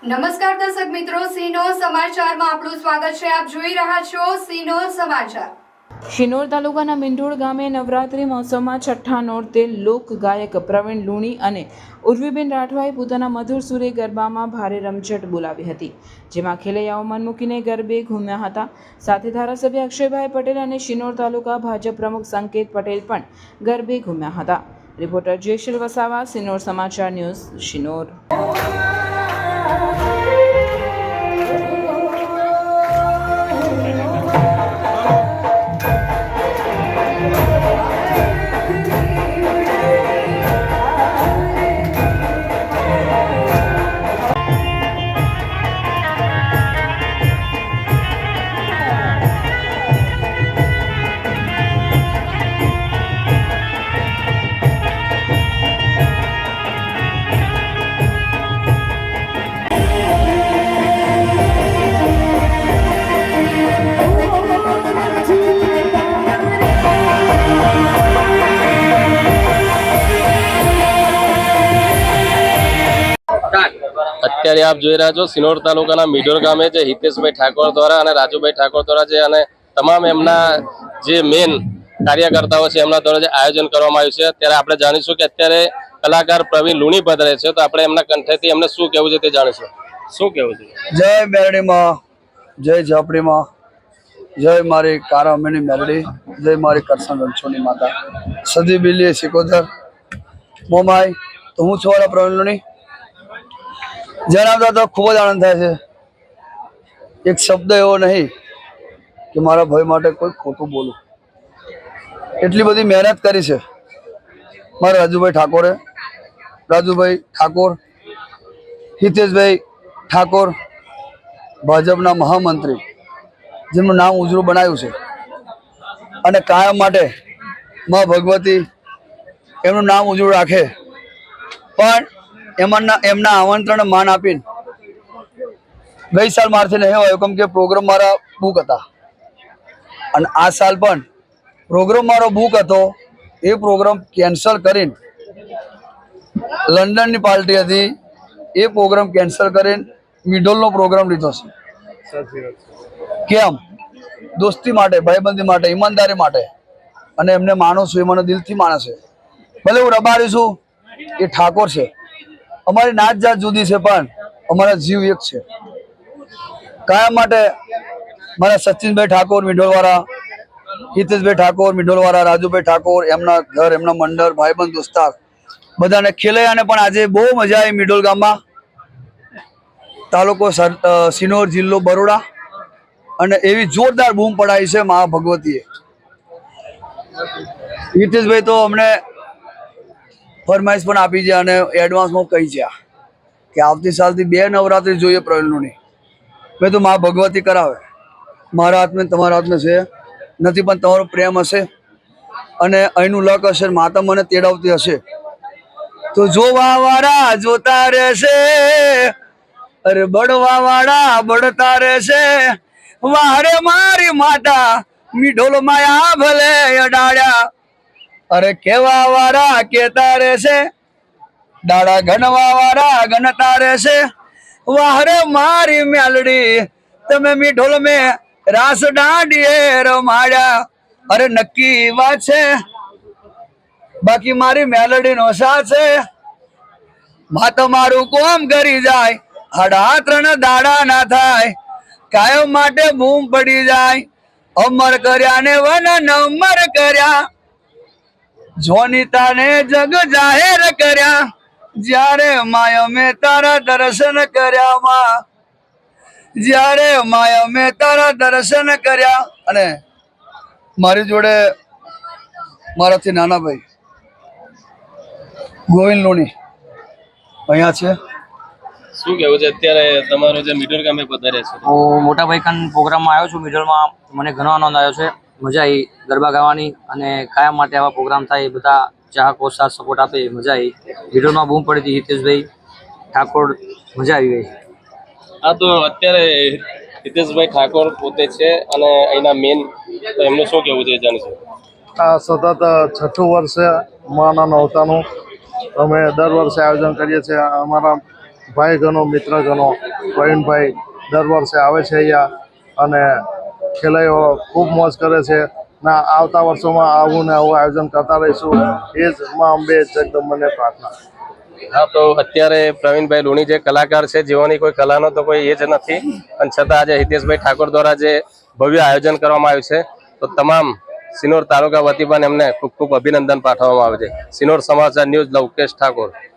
નમસ્કાર દર્શક મિત્રો, સિનોર સમાચારમાં આપનું સ્વાગત છે। આપ જોઈ રહ્યા છો સિનોર સમાચાર। શિનોર તાલુકાના મીંઢોળ ગામે નવરાત્રિ મહોત્સવમાં છઠ્ઠા નોરતે લોક ગાયક પ્રવીણ લુણી અને ઉર્વીબેન રાઠવાએ પોતાના મધુર સુરે ગરબામાં ભારે રમઝટ બોલાવી હતી, જેમાં ખેલૈયાઓ મન મૂકીને ગરબે ઘૂમ્યા હતા। સાથે ધારાસભ્ય અક્ષયભાઈ પટેલ અને શિનોર તાલુકા ભાજપ પ્રમુખ સંકેત પટેલ પણ ગરબે ઘૂમ્યા હતા। રિપોર્ટર જયશીલ વસાવા, સિનોર સમાચાર ન્યૂઝ, શિનોર। અત્યારે આપ જોઈ રહ્યા છો સિનોર તાલુકાના મીઢોર ગામે જે હિતેશભાઈ ઠાકોર દ્વારા અને રાજુભાઈ ઠાકોર દ્વારા જે અને તમામ એમના જે મેન કાર્યકર્તાઓ છે એમના દ્વારા જે આયોજન કરવામાં આવ્યું છે, ત્યારે આપણે જાણીશું કે અત્યારે કલાકાર પ્રવીણ લુણી પધારે છે, તો આપણે એમના કંઠેથી એમને શું કહેવું છે તે જાણીશું। શું કહેવું છે? જય મેરડીમાં, જય ઝાપડીમાં, જય મારી કારામણી મેરડી, જય મારી કરસન રણછોડની માતા, સદી બિલ્લી સિકોદર મોમાઈ। તો હું છું પ્રવીણ લુણી। જણાવતા તો ખૂબ જ આનંદ થાય છે। એક શબ્દ એવો નહીં કે મારા ભાઈ માટે કોઈ ખોટું બોલું। એટલી બધી મહેનત કરી છે મારા રાજુભાઈ ઠાકોરે, રાજુભાઈ ઠાકોર, હિતેશભાઈ ઠાકોર, ભાજપના મહામંત્રી, જેમનું નામ ઉજળું બનાવ્યું છે અને કાયમ માટે મા ભગવતી એમનું નામ ઉજળું રાખે। પણ એમના આમંત્રણ માન આપીને ગઈ સાલ મારથી નહીં આવ્યો, કેમ કે પ્રોગ્રામ મારા બુક હતા અને આ સાલ પણ પ્રોગ્રામ મારો બુક હતો, એ પ્રોગ્રામ કેન્સલ કરીને લંડનની પાર્ટી હતી, એ પ્રોગ્રામ કેન્સલ કરીને મીઢોલનો પ્રોગ્રામ લીધો છે। કેમ? દોસ્તી માટે, ભાઈબંધી માટે, ઈમાનદારી માટે, અને એમને માનું છું, એ મને દિલથી માને છે। ભલે હું રબારી છું, એ ઠાકોર છે, અમારી નાત જાત જુદી છે પણ અમારા જીવ એક છે। કાયમ માટે મારા સચિનભાઈ ઠાકોર મીઢોળવાળા, હિતેશભાઈ ઠાકોર મીઢોળવાળા, રાજુભાઈ ઠાકોર, એમના ઘર, એમના મંડળ, ભાઈબંધ દોસ્તાર બધાને ખેલૈયાને પણ આજે બહુ મજા આવી મીઢોળ ગામમાં। તાલુકો સિનોર, જિલ્લો બરોડા, અને એવી જોરદાર બૂમ પડાવી છે મા ભગવતીએ। હિતેશભાઈ તો અમને ફરમાઈશ પણ આપી છે અને એડવાન્સમાં કહી છે કે આવતી સાલથી 2 નવરાત્રી જોઈએ પ્રવીણની। મેં તો મા ભગવતી કરાવે, મારા હાથમાં તમારા હાથમાં છે નથી, પણ તમારો પ્રેમ હશે અને અહીંનું લક હશે, માતા મને તેડાવતી હશે તો જોવા વાળા જોતા રહેશે, અરે બળવા વાળા બળતા રહેશે। વારે મારી માતા મીઢોલ માયા ભલે અડાડ્યા, અરે કેવા વાળા કેતા રહેશે, દાડા ગણવા વાળા ગણતા રહેશે। વારે મારી મેલડી તમે મીઢોલ મેં રાસ દાંડીએ રમાડ્યા, અરે નક્કી વાત છે બાકી મારી મેલડી નો સાથ છે। મા તમારું કોમ કરી જાય, હાડા 3 દાડા ના થાય, કાયમ માટે બૂમ પડી જાય, અમર કર્યા ને વન નમર કર્યા, જોનિતાને જગ જાહેર કર્યા, જ્યારે માય મેં તારા દર્શન કર્યા માં, જ્યારે માય મેં તારા દર્શન કર્યા। અને મારી જોડે મારાથી નાના ભાઈ ગોવિંદ લુણી અહીંયા છે। શું કહેવું છે અત્યારે તમારો જે મીઢોર ગામે પધારે છે? હું મોટા ભાઈકાન પ્રોગ્રામમાં આવ્યો છું મીઢોળમાં। મને ઘણો આનંદ આવ્યો છે, મજા આવી ગરબા ગાવાની, અને કાયમ માટે આવા પ્રોગ્રામ થાય, બધા ચાહકો સાથ સપોર્ટ આપે, મજા આવી। મીઢોળમાં બૂમ પડી હતી હિતેશભાઈ ઠાકોર, મજા આવી ગઈ। આ તો અત્યારે હિતેશભાઈ ઠાકોર પોતે છે અને અહીંના મેન, તો એમનું શું કહેવું છે જાણીશું। આ સતત 6થું વર્ષ છે માના નોરતાનું। અમે દર વર્ષે આયોજન કરીએ છીએ। અમારા ભાઈગણો મિત્રગણો પ્રવીણભાઈ દર વર્ષે આવે છે અહીંયા અને ખેલાડીઓ ખૂબ મોજ કરે છે. ના આવતા વર્ષોમાં આવું ને આવું આયોજન કરતા રહીશું. એ જ માં અંબે જગદંબાને પ્રાર્થના. હા, તો અત્યારે પ્રવીણભાઈ લુણી જે કલાકાર છે, જેઓની કોઈ કલાનો તો કોઈ એ જ નથી, પણ છતાં આજે હિતેશભાઈ ઠાકોર દ્વારા જે ભવ્ય આયોજન કરવામાં આવ્યું છે, તો તમામ સિનોર તાલુકા વતી પણ એમને ખૂબ ખૂબ અભિનંદન પાઠવવામાં આવે છે. સિનોર સમાચાર ન્યૂઝ લવકેશ ઠાકોર.